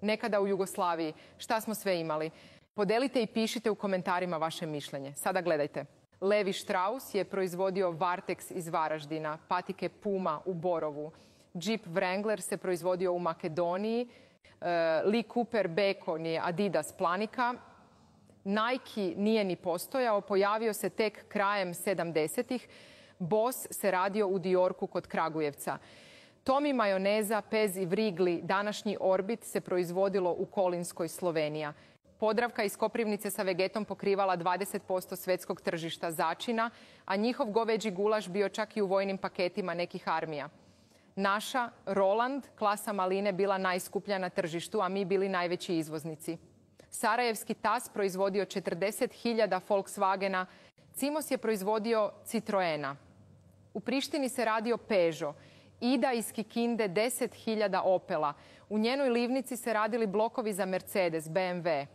Nekada u Jugoslaviji. Šta smo sve imali? Podelite i pišite u komentarima vaše mišljenje. Sada gledajte. Levi Strauss je proizvodio Vartex iz Varaždina, patike Puma u Borovu. Jeep Wrangler se proizvodio u Makedoniji. Lee Cooper Bacon je Adidas Planika. Nike nije ni postojao, pojavio se tek krajem 70-ih. Boss se radio u Diorku kod Kragujevca. Tommy majoneza, Pez i Wrigley, današnji Orbit, se proizvodilo u Kolinskoj, Slovenija. Podravka iz Koprivnice sa Vegetom pokrivala 20% svjetskog tržišta začina, a njihov goveđi gulaš bio čak i u vojnim paketima nekih armija. Naša Roland, klasa maline, bila najskuplja na tržištu, a mi bili najveći izvoznici. Sarajevski Tas proizvodio 40.000 Volkswagena. Cimos je proizvodio Citroena. U Prištini se radio Peugeot. Ida iz Kikinde 10.000 Opela. U njenoj livnici se radili blokovi za Mercedes, BMW.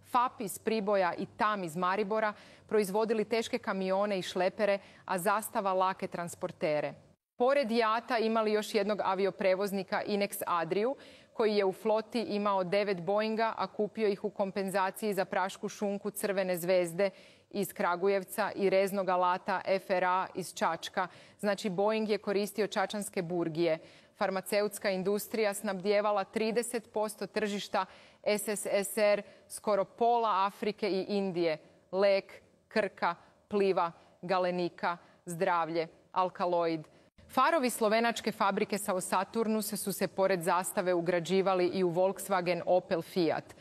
FAP iz Priboja i TAM iz Maribora proizvodili teške kamione i šlepere, a Zastava lake transportere. Pored Jata imali još jednog avioprevoznika Inex Adriju, koji je u floti imao 9 Boeinga, a kupio ih u kompenzaciji za prašku šunku Crvene zvezde iz Kragujevca i reznog alata FRA iz Čačka. Znači, Boeing je koristio čačanske burgije. Farmaceutska industrija snabdjevala 30% tržišta SSSR, skoro pola Afrike i Indije. Lek, Krka, Pliva, Galenika, Zdravlje, Alkaloid. Farovi slovenačke fabrike sa Saturnus su se pored Zastave ugrađivali i u Volkswagen, Opel, Fiat.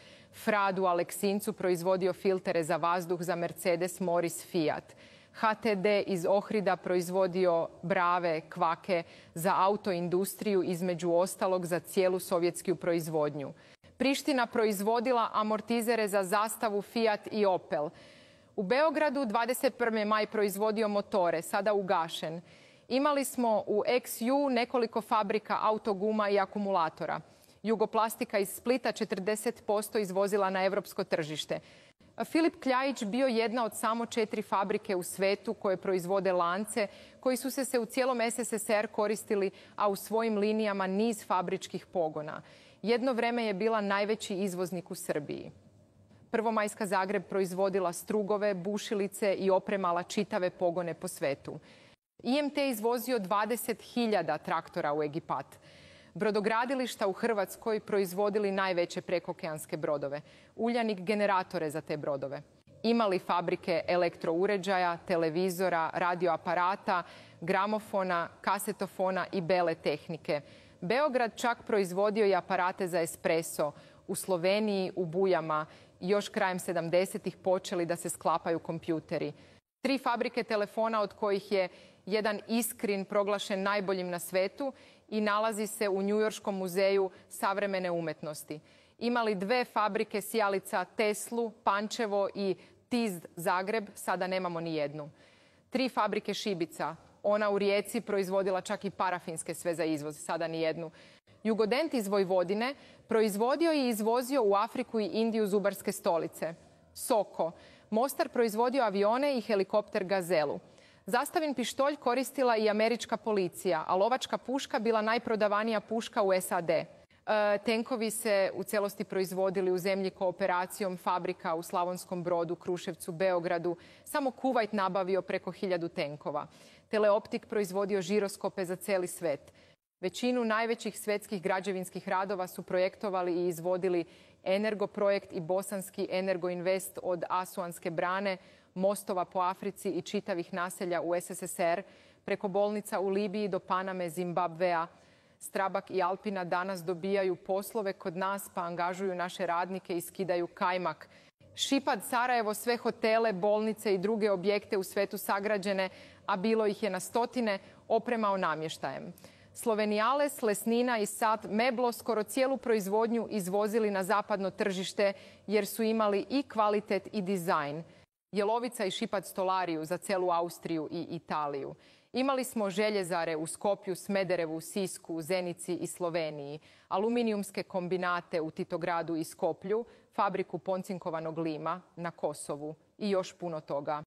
Frad u Aleksincu proizvodio filtere za vazduh za Mercedes, Morris, Fiat. HTD iz Ohrida proizvodio brave, kvake za autoindustriju, između ostalog za cijelu sovjetsku proizvodnju. Priština proizvodila amortizere za Zastavu, Fiat i Opel. U Beogradu 21. maj proizvodio motore, sada ugašen. Imali smo u XU nekoliko fabrika autoguma i akumulatora. Jugoplastika iz Splita 40% izvozila na europsko tržište. Filip Kljajić bio jedna od samo 4 fabrike u svetu koje proizvode lance, koji su se u cijelom SSSR koristili, a u svojim linijama niz fabričkih pogona. Jedno vreme je bila najveći izvoznik u Srbiji. Prvomajska Zagreb proizvodila strugove, bušilice i opremala čitave pogone po svetu. IMT izvozio 20.000 traktora u Egipat. Brodogradilišta u Hrvatskoj proizvodili najveće prekookeanske brodove. Uljanik generatore za te brodove. Imali fabrike elektrouređaja, televizora, radioaparata, gramofona, kasetofona i bele tehnike. Beograd čak proizvodio i aparate za espresso. U Sloveniji, u Bujama, još krajem 70-ih počeli da se sklapaju kompjuteri. 3 fabrike telefona, od kojih je jedan Iskrin proglašen najboljim na svetu i nalazi se u Njujorškom muzeju savremene umetnosti. Imali 2 fabrike sijalica Teslu, Pančevo i TIZ Zagreb, sada nemamo ni jednu. 3 fabrike šibica, ona u Rijeci proizvodila čak i parafinske sve za izvoz, sada ni jednu. Jugodent iz Vojvodine proizvodio i izvozio u Afriku i Indiju zubarske stolice. Soko. Mostar proizvodio avione i helikopter Gazelu. Zastavin pištolj koristila i američka policija, a lovačka puška bila najprodavanija puška u SAD. Tenkovi se u cijelosti proizvodili u zemlji kooperacijom fabrika u Slavonskom Brodu, Kruševcu, Beogradu. Samo Kuvajt nabavio preko 1000 tenkova. Teleoptik proizvodio žiroskope za cijeli svet. Većinu najvećih svjetskih građevinskih radova su projektovali i izvodili Energoprojekt i bosanski Energoinvest, od Asuanske brane, mostova po Africi i čitavih naselja u SSSR, preko bolnica u Libiji do Paname, Zimbabvea. Strabag i Alpina danas dobijaju poslove kod nas, pa angažuju naše radnike i skidaju kajmak. Šipad Sarajevo sve hotele, bolnice i druge objekte u svetu sagrađene, a bilo ih je na stotine, opremao namještajem. Slovenijales, Lesnina i Sad Meblo skoro cijelu proizvodnju izvozili na zapadno tržište, jer su imali i kvalitet i dizajn. Jelovica i Šipad stolariju za celu Austriju i Italiju. Imali smo željezare u Skopju, Smederevu, Sisku, Zenici i Sloveniji, aluminijumske kombinate u Titogradu i Skoplju, fabriku poncinkovanog lima na Kosovu i još puno toga.